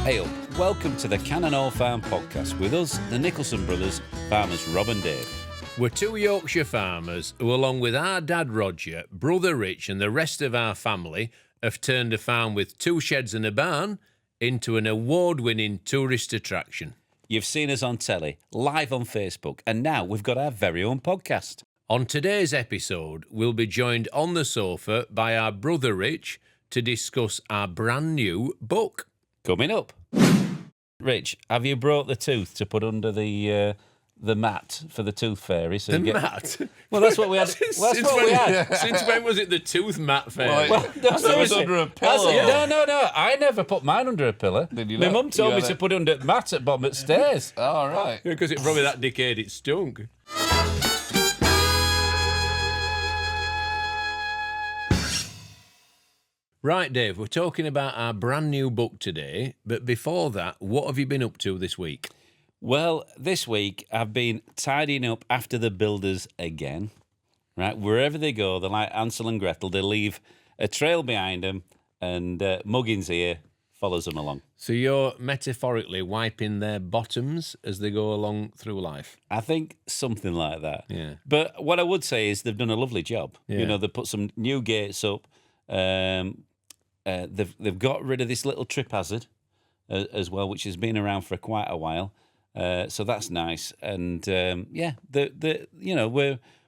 Hey up, welcome to the Cannon Hall Farm podcast with us, the Nicholson brothers, farmers Rob and Dave. We're two Yorkshire farmers who, along with our dad Roger, brother Rich and the rest of our family, have turned a farm with 2 sheds and a barn into an award-winning tourist attraction. You've seen us on telly, live on Facebook, and now we've got our very own podcast. On today's episode, we'll be joined on the sofa by our brother Rich to discuss our brand new book. Coming up. Rich, have you brought the tooth to put under the mat for the tooth fairy? So Mat? Well, that's what we had. Since when was it the tooth mat fairy? Well, no, So it was under a pillow. No. I never put mine under a pillow. Did you My not? mum told You me had to it- put it under the mat at bottom at stairs. All right. Because it probably that decade it stunk. Right, Dave, we're talking about our brand new book today, but before that, what have you been up to this week? Well, this week I've been tidying up after the builders again. Right, wherever they go, they're like Hansel and Gretel. They leave a trail behind them, and Muggins here follows them along. So you're metaphorically wiping their bottoms as they go along through life. I think something like that. Yeah. But what I would say is they've done a lovely job. Yeah. You know, they've put some new gates up. They've got rid of this little trip hazard as well, which has been around for quite a while. So that's nice. And we're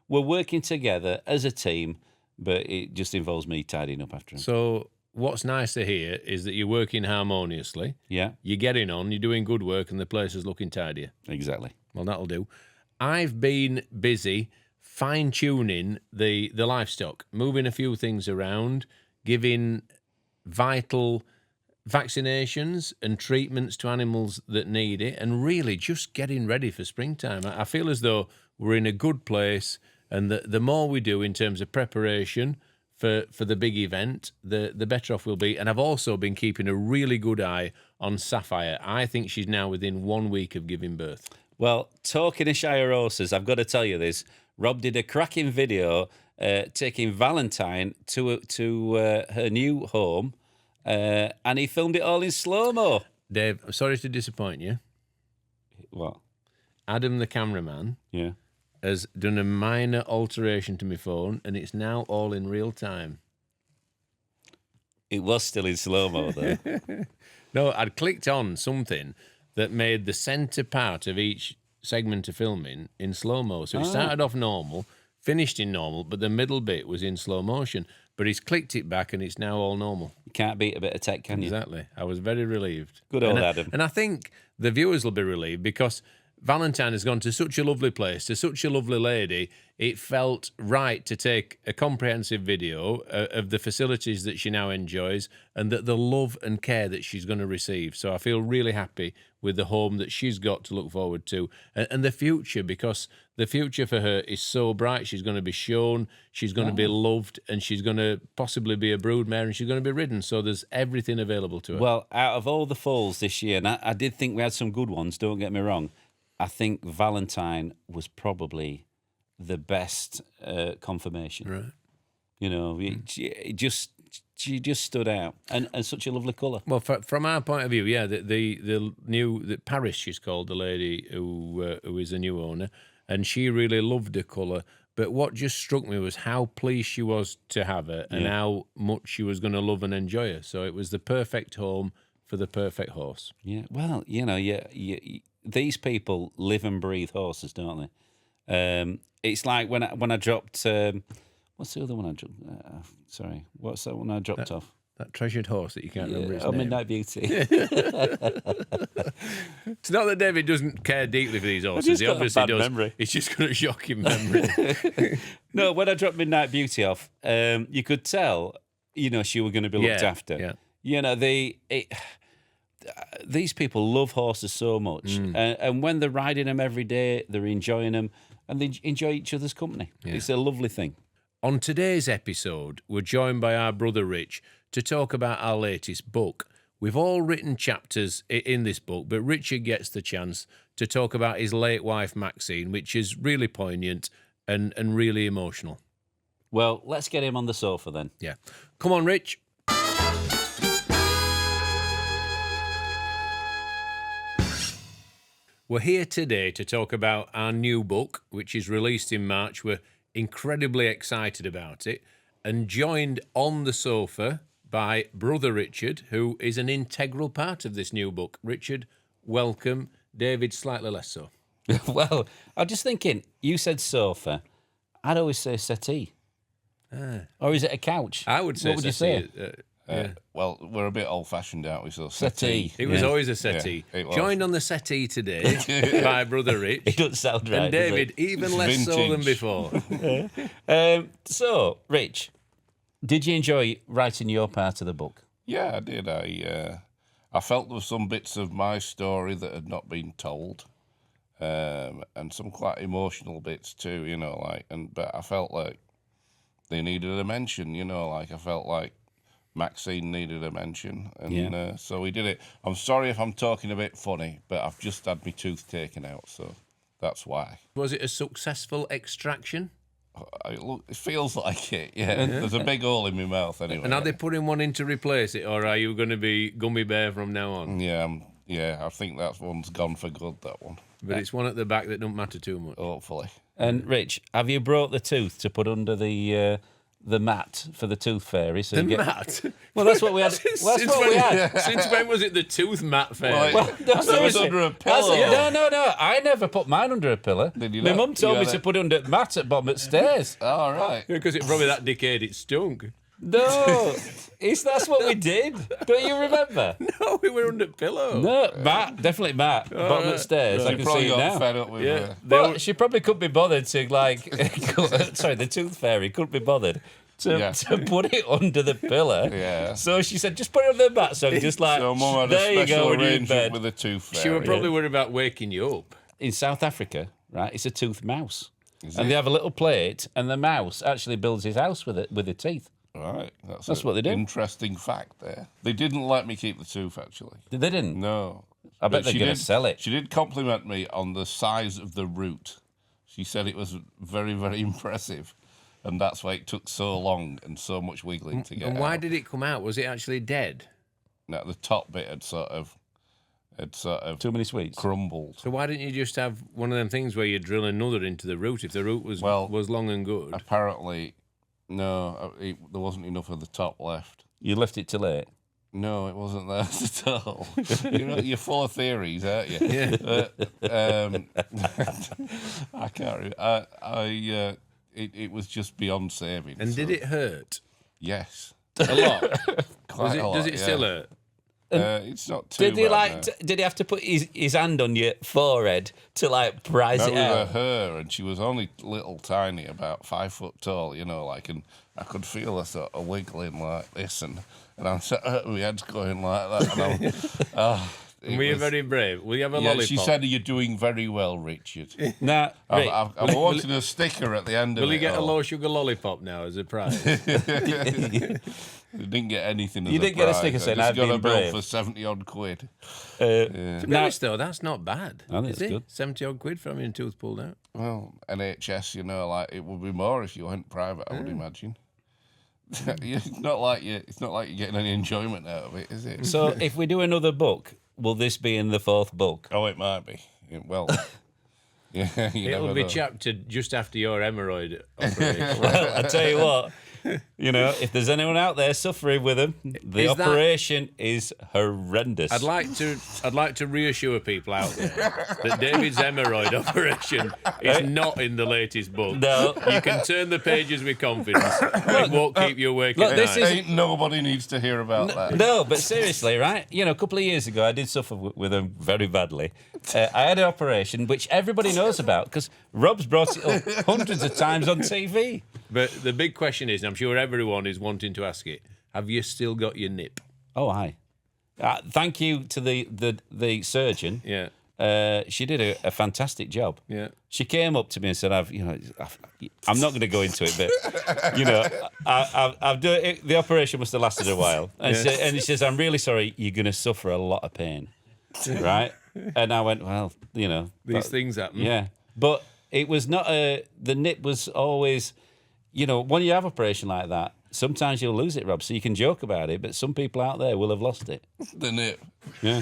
working together as a team, but it just involves me tidying up after them. So what's nice to hear is that you're working harmoniously, Yeah, you're getting on, you're doing good work, and the place is looking tidier. exactly. Well, that'll do. I've been busy fine-tuning the livestock, moving a few things around, giving vital vaccinations and treatments to animals that need it, and really just getting ready for springtime. I feel as though we're in a good place, and the more we do in terms of preparation for the big event, the better off we'll be. And I've also been keeping a really good eye on Sapphire. I think she's now within 1 week of giving birth. Well, talking of Shire horses, I've got to tell you this. Rob did a cracking video taking Valentine to her new home, and he filmed it all in slow-mo. Dave, I'm sorry to disappoint you. What? Adam, the cameraman, Yeah. has done a minor alteration to my phone, and it's now all in real time. It was still in slow-mo, though. No, I'd clicked on something that made the centre part of each segment of filming in slow-mo. So it started off normal, finished in normal, but the middle bit was in slow motion. But he's clicked it back, and it's now all normal. You can't beat a bit of tech, can you? Exactly. I was very relieved. Good old And Adam. And I think the viewers will be relieved because Valentine has gone to such a lovely place, to such a lovely lady. It felt right to take a comprehensive video of the facilities that she now enjoys and the love and care that she's going to receive. So I feel really happy with the home that she's got to look forward to and the future, because the future for her is so bright. She's going to be shown, she's going to be loved, and she's going to possibly be a broodmare, and she's going to be ridden. So there's everything available to her. Well, out of all the foals this year, and I did think we had some good ones, don't get me wrong, I think Valentine was probably the best confirmation. Right. You know, she just stood out, and such a lovely colour. Well, from our point of view, yeah, the new Paris, she's called, the lady who is a new owner, and she really loved the colour. But what just struck me was how pleased she was to have her, and how much she was going to love and enjoy her. So it was the perfect home for the perfect horse. Yeah, well, you know, these people live and breathe horses, don't they? It's like when I dropped. What's the other one I dropped? Sorry, what's that one I dropped off? That treasured horse that you can't remember his Oh, name. Midnight Beauty. It's not that David doesn't care deeply for these horses. just He got a obviously bad does. memory. It's just going to shock him memory. No, when I dropped Midnight Beauty off, you could tell, you know, she was going to be looked after. Yeah. You know, these people love horses so much, and when they're riding them every day, they're enjoying them, and they enjoy each other's company. Yeah. It's a lovely thing. On today's episode, we're joined by our brother Rich to talk about our latest book. We've all written chapters in this book, but Richard gets the chance to talk about his late wife, Maxine, which is really poignant and really emotional. Well, let's get him on the sofa then. Yeah. Come on, Rich. We're here today to talk about our new book, which is released in March. We're incredibly excited about it, and joined on the sofa by brother Richard, who is an integral part of this new book. Richard, welcome. David, slightly less so. Well, I'm just thinking, you said sofa. I'd always say settee. Or is it a couch? I would say What would you settee. say? Yeah. Well, we're a bit old-fashioned, aren't we? So Settee. It was Yeah. always a settee. Yeah, it was. Joined on the settee today by brother Rich. It doesn't sound right. And does it? David, even It's less so than vintage. before. So, Rich, did you enjoy writing your part of the book? Yeah, I did. I felt there were some bits of my story that had not been told, and some quite emotional bits too. But I felt like they needed a mention. I felt like Maxine needed a mention, and so we did it. I'm sorry if I'm talking a bit funny, but I've just had my tooth taken out, so that's why. Was it a successful extraction? It feels like it. Yeah, there's a big hole in my mouth anyway. And are they putting one in to replace it, or are you going to be Gummy Bear from now on? Yeah, I think that one's gone for good. That one, But it's one at the back that don't matter too much. hopefully. And Rich, have you brought the tooth to put under the mat for the tooth fairy? So The you get... mat? Well, that's what we had. Well, that's what we had. Since when was it the tooth mat fair? Well, No, it was seriously. under a That's pillow. it. No. I never put mine under a pillow. Did you My not? mum told You me had to it- put it under mat at bottom at stairs. All right. Because it probably that decade it stunk. No, that's what we did. Don't you remember? No, we were under pillow. No, Matt, definitely Matt. Bottom at stairs. I You can probably see it got now. fed up with Yeah. But she probably couldn't be bothered to sorry, the tooth fairy couldn't be bothered to put it under the pillow. Yeah. So she said, just put it under the mat, so just like So Mum had a there you special go when you're in arrangement bed. with a tooth fairy. She were probably worried about waking you up. In South Africa, right, it's a tooth mouse. Is And it? they have a little plate, and the mouse actually builds his house with it with the teeth. Right. That's what they do. Interesting fact there. They didn't let me keep the tooth, actually. They didn't. No. I bet But they're she going to did- sell it. She did compliment me on the size of the root. She said it was very, very impressive. And that's why it took so long and so much wiggling to get And why out. did it come out? Was it actually dead? Now, the top bit had sort of Too many sweets. crumbled. So why didn't you just have one of them things where you drill another into the root if the root was long and good? Apparently, no, there wasn't enough of the top left. You left it till late. No, it wasn't there at all. You're full of theories, aren't you? Yeah. I can't remember. It was just beyond saving. And did so- it hurt? Yes. A lot? Quite a lot, Does it yeah. still hurt? It's not too Did he bad, no. Did he have to put his hand on your forehead to prise That it was out? her, and she was only little tiny, about 5 foot tall, and I could feel her sort of wiggling like this, and I'm sat my head's going like that, and And were you very brave? Will you have a lollipop? She said, "You're doing very well, Richard." Nah, Rick, I'm wanting a sticker at the end of it. Will you get a all. low sugar lollipop now as a prize? You didn't get anything. You didn't get a sticker saying, I "I've just got been a bill brave." for 70 odd quid. To be honest, though, that's not bad. I think is it's it? good. 70 odd quid from your tooth pulled out. Well, NHS, it would be more if you went private. I would imagine. It's not like you're getting any enjoyment out of it, is it? So if we do another book, will this be in the fourth book? Oh, it might be. Well, yeah, you It'll never be know. chaptered just after your hemorrhoid operation. Well, I tell you what, if there's anyone out there suffering with them, the Is that- operation is horrendous. I'd like to reassure people out there that David's hemorrhoid operation is not in the latest book. No. You can turn the pages with confidence. It won't keep you awake look, at this night. is- Ain't nobody needs to hear about that. No, but seriously, right? A couple of years ago, I did suffer with them very badly. I had an operation which everybody knows about because Rob's brought it up hundreds of times on TV. But the big question is, and I'm sure everyone is wanting to ask it, have you still got your nip? Oh, hi. Thank you to the surgeon. Yeah. She did a fantastic job. Yeah. She came up to me and said, I'm not going to go into it, but I've done it, the operation must have lasted a while, and, and she says, I'm really sorry, you're going to suffer a lot of pain, right? And I went, well, These things happen. yeah, but it was not the nip was always, when you have an operation like that, sometimes you'll lose it, Rob. So you can joke about it, but some people out there will have lost it. The nip. Yeah.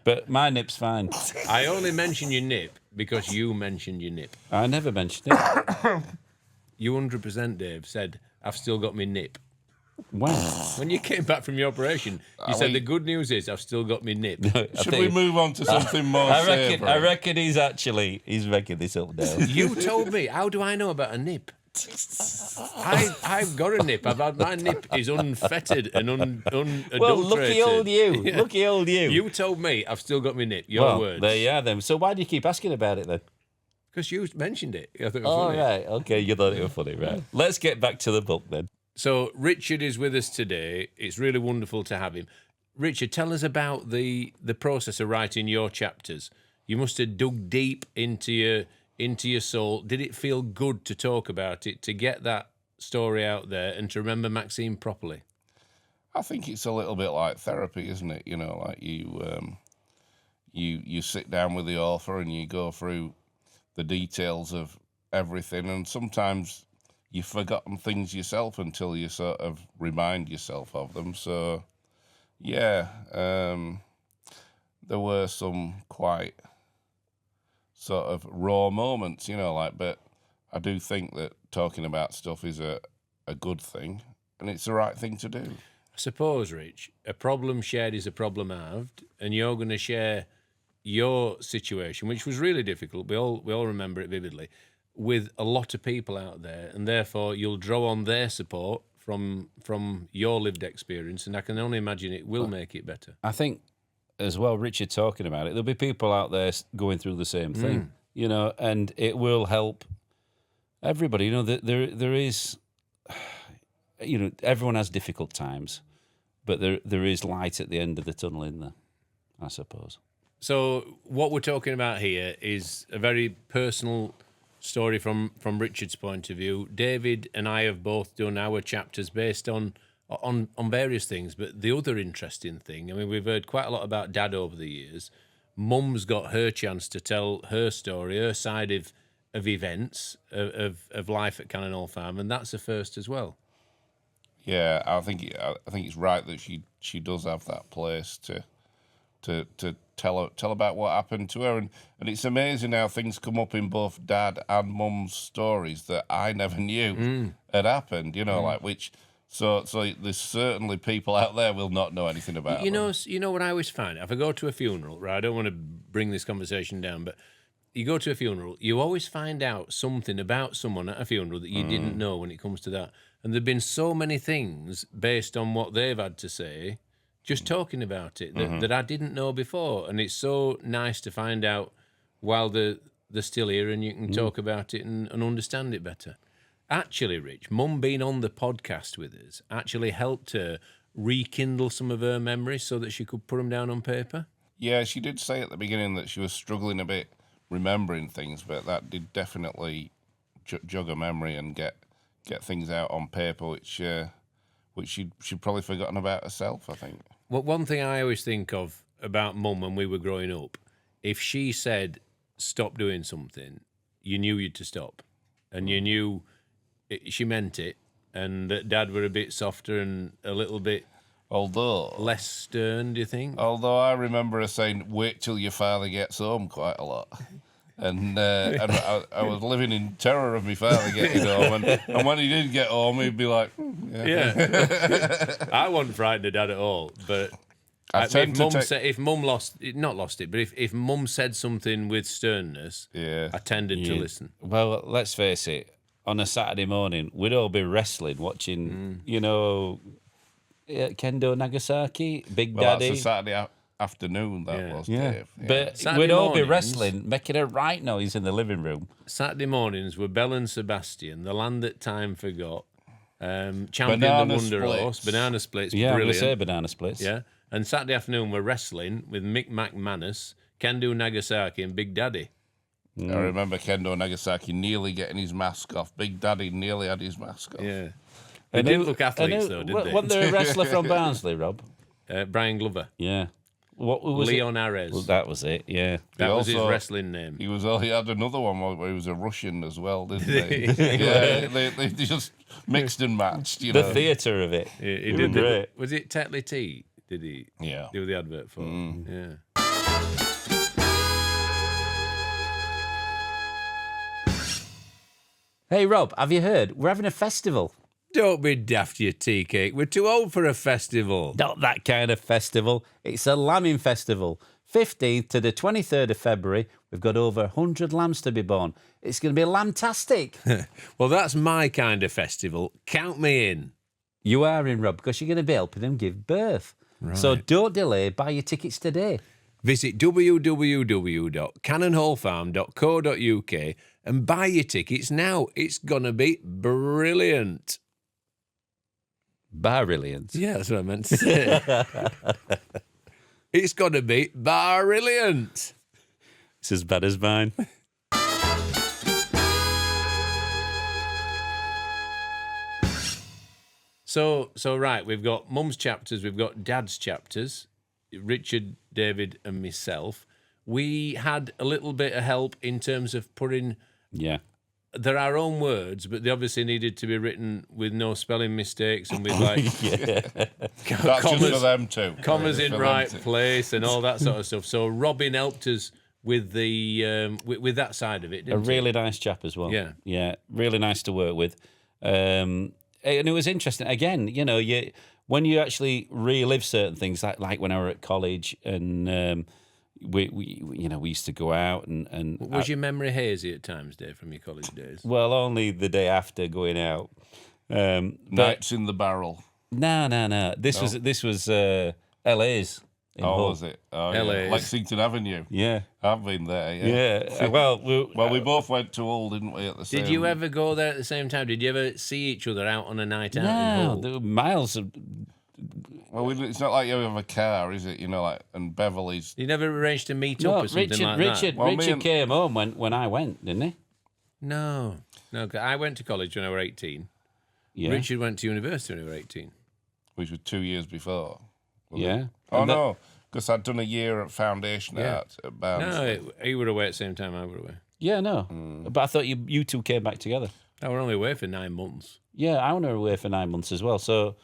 But my nip's fine. I only mention your nip because you mentioned your nip. I never mentioned it. You 100%, Dave, said, I've still got my nip. When? When you came back from your operation, you said the good news is I've still got my nip. Should we move on to something more savoury? I reckon he's making this up now. You told me. How do I know about a nip? I've got a nip. My nip is unfettered and unadulterated. Well, lucky old you. Yeah. Lucky old you. You told me I've still got my nip. Your words. There you are then. So why do you keep asking about it then? Because you mentioned it. I thought it was Oh, funny. right. Okay, you thought it was funny, right. Let's get back to the book then. So Richard is with us today. It's really wonderful to have him. Richard, tell us about the process of writing your chapters. You must have dug deep into your soul. Did it feel good to talk about it, to get that story out there and to remember Maxine properly? I think it's a little bit like therapy, isn't it? You know, like you sit down with the author and you go through the details of everything, and sometimes you've forgotten things yourself until you sort of remind yourself of them. So, yeah, there were some quite sort of raw moments, you know, like, but I do think that talking about stuff is a good thing, and it's the right thing to do. I suppose, Rich, a problem shared is a problem halved, and you're going to share your situation, which was really difficult. We all remember it vividly, with a lot of people out there, and therefore you'll draw on their support from your lived experience, and I can only imagine it will make it better. I think, as well, Richard talking about it, there'll be people out there going through the same thing, you know, and it will help everybody. You know, there is, you know, everyone has difficult times, but there is light at the end of the tunnel in there, I suppose. So what we're talking about here is a very personal story from Richard's point of view. David and I have both done our chapters based on various things, but the other interesting thing, I mean, we've heard quite a lot about Dad over the years. Mum's got her chance to tell her story, her side of events, of life at Cannon Hall Farm, and that's a first as well. Yeah, I think it's right that she does have that place to tell about what happened to her, and it's amazing how things come up in both Dad and Mum's stories that I never knew had happened. You know, like which. So there's certainly people out there will not know anything about You them. know what I always find? If I go to a funeral, right, I don't want to bring this conversation down, but you go to a funeral, you always find out something about someone at a funeral that you didn't know when it comes to that. And there've been so many things based on what they've had to say, just talking about it, that I didn't know before. And it's so nice to find out while they're still here and you can talk about it and understand it better. Actually, Rich, Mum being on the podcast with us actually helped her rekindle some of her memories so that she could put them down on paper. Yeah, she did say at the beginning that she was struggling a bit remembering things, but that did definitely jog her memory and get things out on paper, which she'd probably forgotten about herself, I think. Well, one thing I always think of about Mum when we were growing up, if she said stop doing something, you knew you'd to stop, and you knew she meant it, and that Dad were a bit softer and a little bit less stern, do you think? Although I remember her saying, "Wait till your father gets home," quite a lot. And I was living in terror of my father getting home, and when he did get home, he'd be like, Yeah. I wasn't frightened of Dad at all, but if Mum lost it, but if Mum said something with sternness, I tended to listen. Well, let's face it, on a Saturday morning, we'd all be wrestling, watching, you know, Kendo Nagasaki, Big Daddy. That's a Saturday afternoon, that was, Dave. Yeah. But Saturday we'd all be mornings- wrestling, making a right noise in the living room. Saturday mornings were Belle and Sebastian, The Land That Time Forgot, Champion Banana the Wonder Splits. Horse, Banana Splits, Yeah, I'm going to brilliant. say banana splits. Yeah, and Saturday afternoon we're wrestling with Mick McManus, Kendo Nagasaki, and Big Daddy. I remember Kendo Nagasaki nearly getting his mask off. Big Daddy nearly had his mask off. Yeah, they didn't look athletes though, did they? Wasn't there a wrestler from Barnsley, Rob? Brian Glover, Yeah. What was Leon it? Ares. Well, that was it, yeah. That was his also- wrestling name. He had another one where he was a Russian as well, didn't they? Yeah, they just mixed and matched, you The know. theatre of it. He were did great. Was it Tetley Tea? Did he Yeah. do the advert for? Yeah. Hey, Rob, have you heard? We're having a festival. Don't be daft, you tea cake. We're too old for a festival. Not that kind of festival. It's a lambing festival. 15th to the 23rd of February. We've got over 100 lambs to be born. It's going to be lamtastic. Well, that's my kind of festival. Count me in. You are in, Rob, because you're going to be helping them give birth. So don't delay. Buy your tickets today. Visit www.cannonhallfarm.co.uk and buy your tickets now. It's going to be brilliant. Brilliant. Yeah, that's what I meant to say. It's going to be brilliant. It's as bad as mine. So right, we've got Mum's chapters, we've got Dad's chapters, Richard, David and myself. We had a little bit of help in terms of putting... Yeah. They're our own words, but they obviously needed to be written with no spelling mistakes and with like That's just for them too. commas in For them right too. place and all that sort of stuff. So Robin helped us with the with that side of it, A didn't he? really nice chap as well. Yeah. Yeah. Really nice to work with. And it was interesting. Again, you know, when you actually relive certain things, like when I were at college and we used to go out and Was your memory hazy at times, Dave, from your college days? well, only the day after going out. But Nights in the barrel. no. This was LA's. in Oh, Hull. was it? Oh, LA yeah. is- Lexington Avenue. Yeah. I've been there. Yeah. Yeah. Well, Well, we both went to Hull, didn't we? At the same. Did you ever go there at the same time? Did you ever see each other out on a night out in no, Hull? there were miles of. Well, it's not like you have a car, is it? You know, like and Beverly's. You never arranged to meet No, up or something like Richard Well, me and- came home when I went, didn't he? that? No. 'Cause I went to college when I was 18. Yeah. Richard went to university when he was 18. Which was 2 years before. wasn't Yeah. it? Oh And that- no, because I'd done a year at Foundation Yeah. Art at Barnsley. No, he were away at the same time I were away. Yeah, no. But I thought you two came back together. I were only away for 9 months. Yeah, I went away for 9 months as well. So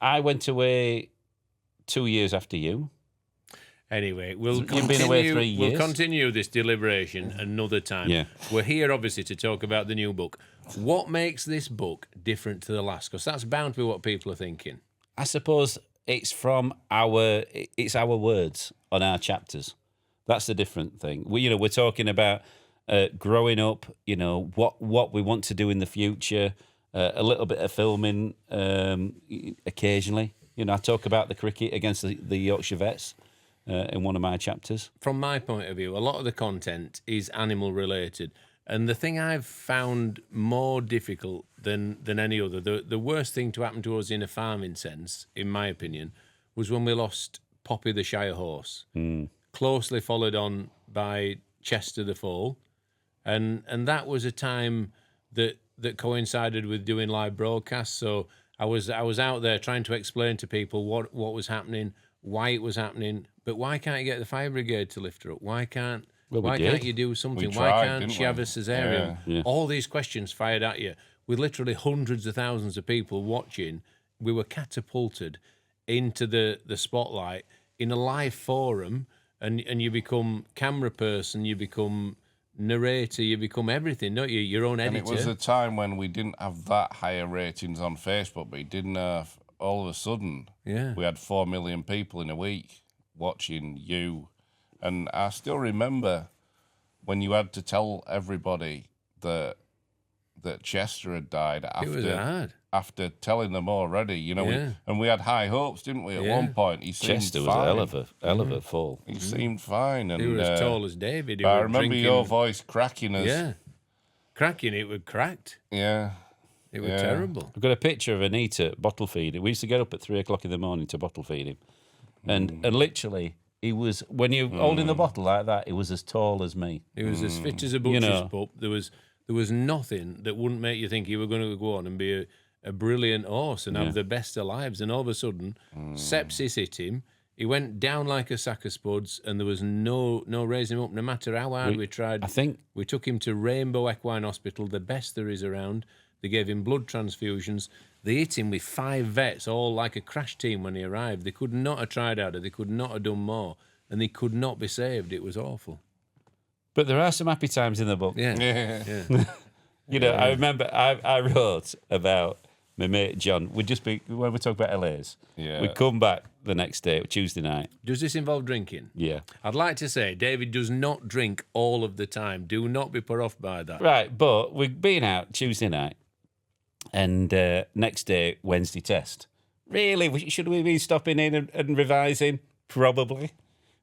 I went away 2 years after you. Anyway, we'll You've been continue, away 3 years. We'll continue this deliberation another time. Yeah. We're here, obviously, to talk about the new book. What makes this book different to the last? Because that's bound to be what people are thinking. I suppose it's our words on our chapters. That's the different thing. We're talking about growing up. You know what we want to do in the future. A little bit of filming occasionally. I talk about the cricket against the Yorkshire Vets in one of my chapters. From my point of view, a lot of the content is animal related. And the thing I've found more difficult than any other, the worst thing to happen to us in a farming sense, in my opinion, was when we lost Poppy the Shire horse, closely followed on by Chester the foal. And that was a time that coincided with doing live broadcasts. So I was out there trying to explain to people what was happening, why it was happening. But why can't you get the fire brigade to lift her up? Why can't Well, we why did. can't you do something? We Why tried, can't didn't she we? have a cesarean? Yeah. All these questions fired at you with literally hundreds of thousands of people watching. We were catapulted into the spotlight in a live forum, and you become camera person, you become narrator, you become everything, don't you? Your own And editor. it was a time when we didn't have that higher ratings on Facebook, but it didn't have. All of a sudden, Yeah. we had 4 million people in a week watching you. And I still remember when you had to tell everybody that Chester had died It was hard. after telling them already. Yeah. We had high hopes, didn't we? At Yeah. one point, he seemed Chester was fine. a hell of a fall. He seemed fine, and He was as tall as David. He I was remember drinking, your voice cracking us. Yeah. Cracking, it was cracked. Yeah. It was Yeah. terrible. I've got a picture of Anita bottle feeding. We used to get up at 3:00 in the morning to bottle feed him, and literally he was, when you're holding the bottle like that, he was as tall as me. He was as fit as a butcher's know. pup. There was nothing that wouldn't make you think he were going to go on and be a brilliant horse and have the best of lives. And all of a sudden, sepsis hit him. He went down like a sack of spuds, and there was no raising him up. No matter how hard we tried, I think we took him to Rainbow Equine Hospital, the best there is around. They gave him blood transfusions. They hit him with 5 vets, all like a crash team when he arrived. They could not have tried harder. They could not have done more. and they could not be saved. It was awful. But there are some happy times in the book. Yeah. Yeah. You know, I remember I wrote about my mate John. We'd just be, when we talk about LA's, Yeah. we'd come back the next day, Tuesday night. Does this involve drinking? Yeah. I'd like to say David does not drink all of the time. Do not be put off by that. Right, but we'd been out Tuesday night and next day, Wednesday test. Really? Should we be stopping in and revising? Probably.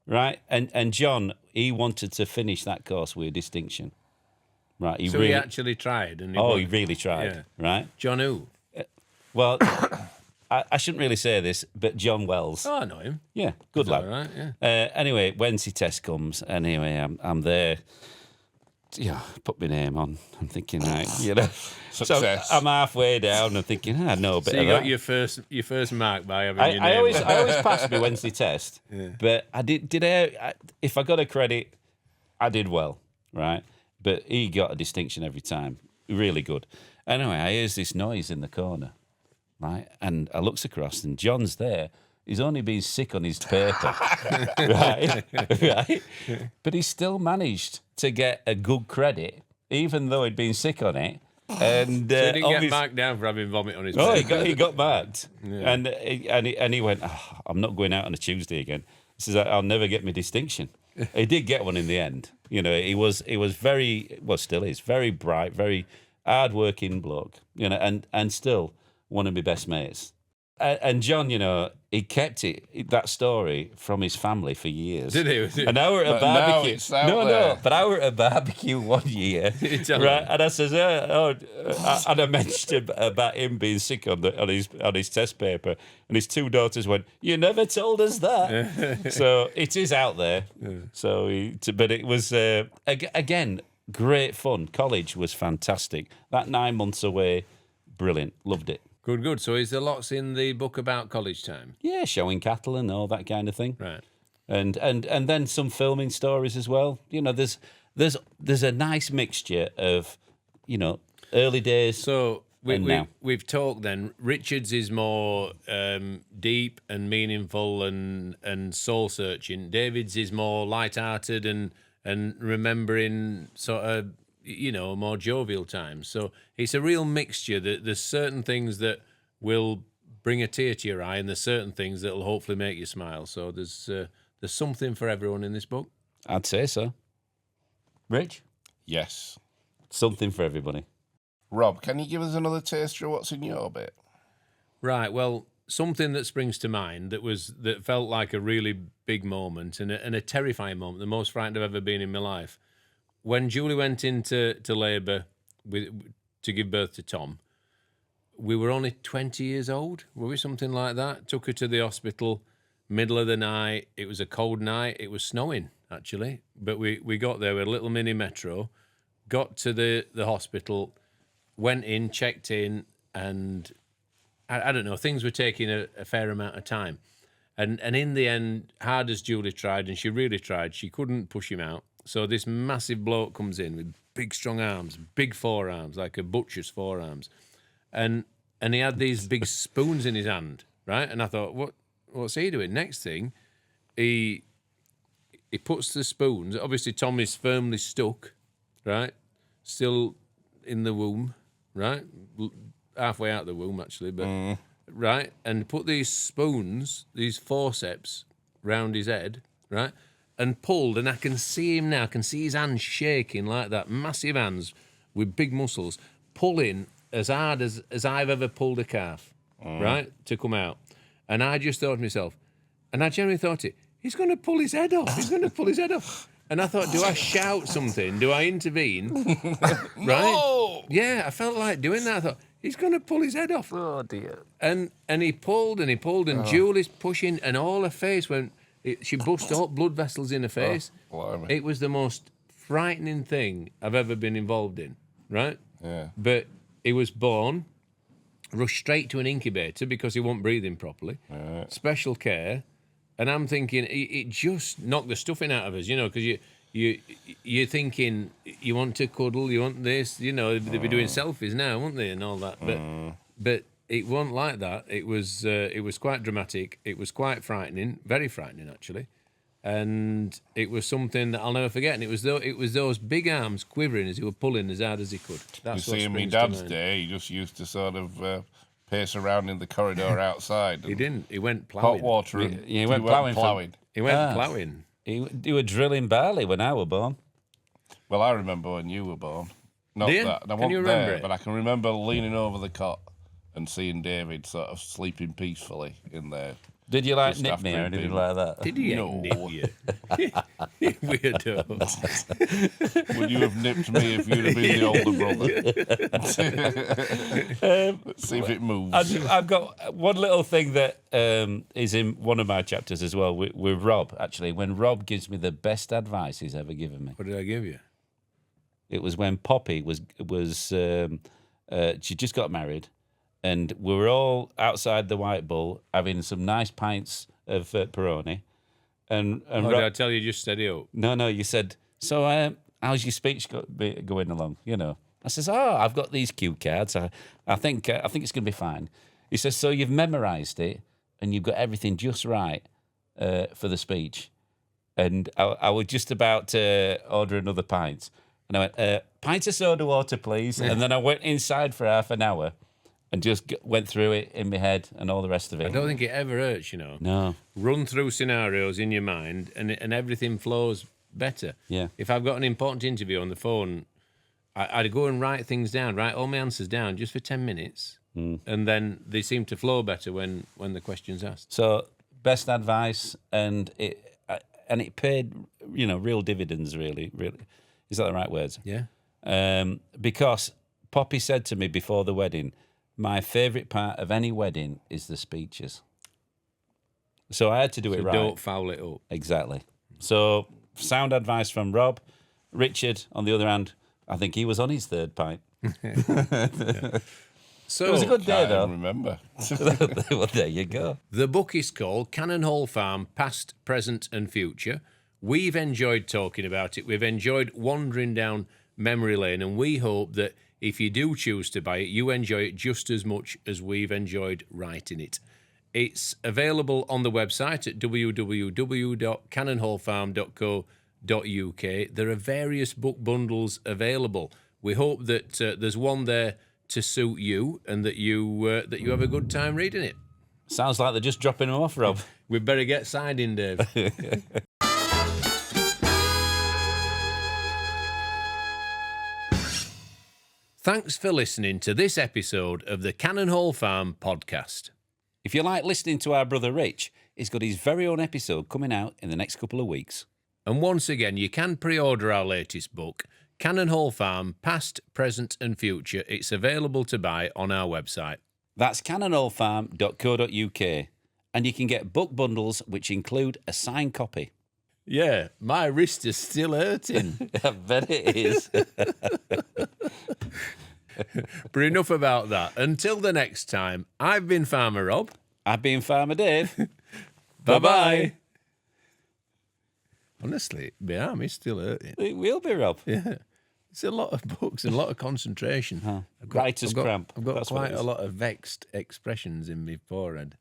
Right? And John, he wanted to finish that course with a distinction. Right? So he actually tried. And he won. really tried. Yeah. Right? John who? Well, I shouldn't really say this, but John Wells. Oh, I know him. Yeah, good lad. All right, yeah. Anyway, Wednesday test comes. Anyway, I'm there. Yeah, put my name on. I'm thinking, right, you know. Success. So I'm halfway down and thinking, I know a bit So of you got that. your first mark by having your name. I always passed my Wednesday test, but I did. If I got a credit, I did well, right? But he got a distinction every time, really good. Anyway, I hears this noise in the corner, right? And I looks across, and John's there. He's only been sick on his paper, right? Right? But he still managed to get a good credit, even though he'd been sick on it. And So he didn't get marked down for having vomit on his oh, face. he got marked, and he went. Oh, I'm not going out on a Tuesday again. He says I'll never get my distinction. He did get one in the end. You know, he was very still is very bright, very hard-working bloke. You know, and still one of my best mates. And John, you know, he kept that story from his family for years. Did he? And I were at a But now barbecue. it's out there. But I were at a barbecue one year, tell right? me? And I says, and I mentioned about him being sick on his test paper, and his two daughters went, "You never told us that." So it is out there. So, but it was again great fun. College was fantastic. That 9 months away, brilliant. Loved it. Good. So is there lots in the book about college time? Yeah, showing cattle and all that kind of thing. Right. And then some filming stories as well. You know, there's a nice mixture of, you know, early days. So And now. we've talked then. Richard's is more deep and meaningful and soul searching. David's is more light-hearted and remembering sort of, you know, more jovial times. So it's a real mixture. There's certain things that will bring a tear to your eye, and there's certain things that will hopefully make you smile. So there's something for everyone in this book. I'd say so. Rich? Yes. Something for everybody. Rob, can you give us another taster of what's in your bit? Right. Well, something that springs to mind that felt like a really big moment and a terrifying moment, the most frightened I've ever been in my life. When Julie went into labour to give birth to Tom, we were only 20 years old, were we? Something like that. Took her to the hospital, middle of the night. It was a cold night. It was snowing, actually. But we got there with a little mini metro, got to the hospital, went in, checked in, and I don't know, things were taking a fair amount of time. And in the end, hard as Julie tried, and she really tried, she couldn't push him out. So this massive bloke comes in with big, strong arms, big forearms, like a butcher's forearms. And he had these big spoons in his hand, right? And I thought, what's he doing? Next thing, he puts the spoons. Obviously, Tom is firmly stuck, right? Still in the womb, right? Halfway out the womb, actually, but right? And put these spoons, these forceps, round his head, right? And pulled, and I can see him now. I can see his hands shaking like that, massive hands with big muscles, pulling as hard as I've ever pulled a calf, right, to come out. And I just thought to myself, and I genuinely thought he's going to pull his head off. He's going to pull his head off. And I thought, do I shout something? Do I intervene? Right? No! Yeah, I felt like doing that. I thought, he's going to pull his head off. Oh, dear. And he pulled, and Julie's pushing, and all her face went... She bust up blood vessels in her face. Blimey. It was the most frightening thing I've ever been involved in, right? Yeah. But he was born, rushed straight to an incubator because he wasn't breathing properly. Right. Special care. And I'm thinking, it just knocked the stuffing out of us, you know, because you're thinking you want to cuddle, you want this, you know, they'd be doing selfies now, wouldn't they, and all that. But it wasn't like that. It was quite dramatic. It was quite frightening, very frightening actually. And it was something that I'll never forget. And it was those big arms quivering as he were pulling as hard as he could. That's You what see, in my springs to dad's mind. day, he just used to sort of pace around in the corridor outside. He didn't. He went Hot ploughing. water and he went ploughing from- ploughing. He went Ah. ploughing. He were drilling barley when I were born. Well, I remember when you were born. Not Do you? that. And I Can you wasn't remember there, it? but I can remember leaning over the cot and seeing David sort of sleeping peacefully in there. Did you like Just nip after me or he'd anything been- like that? Did he No. nip you? You weirdo. Would you have nipped me if you'd have been the older brother? Let's see if it moves. I've got one little thing that is in one of my chapters as well with Rob, actually, when Rob gives me the best advice he's ever given me. What did I give you? It was when Poppy she just got married, and we were all outside the White Bull having some nice pints of Peroni. And Or did I tell you just steady up? No, you said, so how's your speech going along? You know, I says, I've got these cue cards. I think it's going to be fine. He says, so you've memorised it and you've got everything just right for the speech. And I was just about to order another pint. And I went, pint of soda water, please. And then I went inside for half an hour and just went through it in my head and all the rest of it. I don't think it ever hurts, you know. No. Run through scenarios in your mind and everything flows better. Yeah. If I've got an important interview on the phone, I'd go and write things down, write all my answers down just for 10 minutes. And then they seem to flow better when the question's asked. So best advice, and it paid, real dividends. Really, is that the right words? Yeah. Because Poppy said to me before the wedding, my favourite part of any wedding is the speeches. So I had to do it right. Don't foul it up. Exactly. So sound advice from Rob. Richard, on the other hand, I think he was on his third pint. So It was a good day, Can't though. even remember. Well, there you go. the book is called Cannon Hall Farm, Past, Present and Future. We've enjoyed talking about it. We've enjoyed wandering down memory lane, and we hope that if you do choose to buy it, you enjoy it just as much as we've enjoyed writing it. It's available on the website at www.cannonhallfarm.co.uk. There are various book bundles available. We hope that there's one there to suit you and that you have a good time reading it. Sounds like they're just dropping him off, Rob. We'd better get signed in, Dave. Thanks for listening to this episode of the Cannon Hall Farm podcast. If you like listening to our brother Rich, he's got his very own episode coming out in the next couple of weeks. And once again, you can pre-order our latest book, Cannon Hall Farm, Past, Present and Future. It's available to buy on our website. That's cannonhallfarm.co.uk, and you can get book bundles which include a signed copy. Yeah, my wrist is still hurting. I bet it is. But enough about that. Until the next time, I've been Farmer Rob. I've been Farmer Dave. Bye-bye. Honestly, my arm is still hurting. It will be, Rob. Yeah. It's a lot of books and a lot of concentration. Writer's cramp. I've got That's what it quite is. a lot of vexed expressions in my forehead.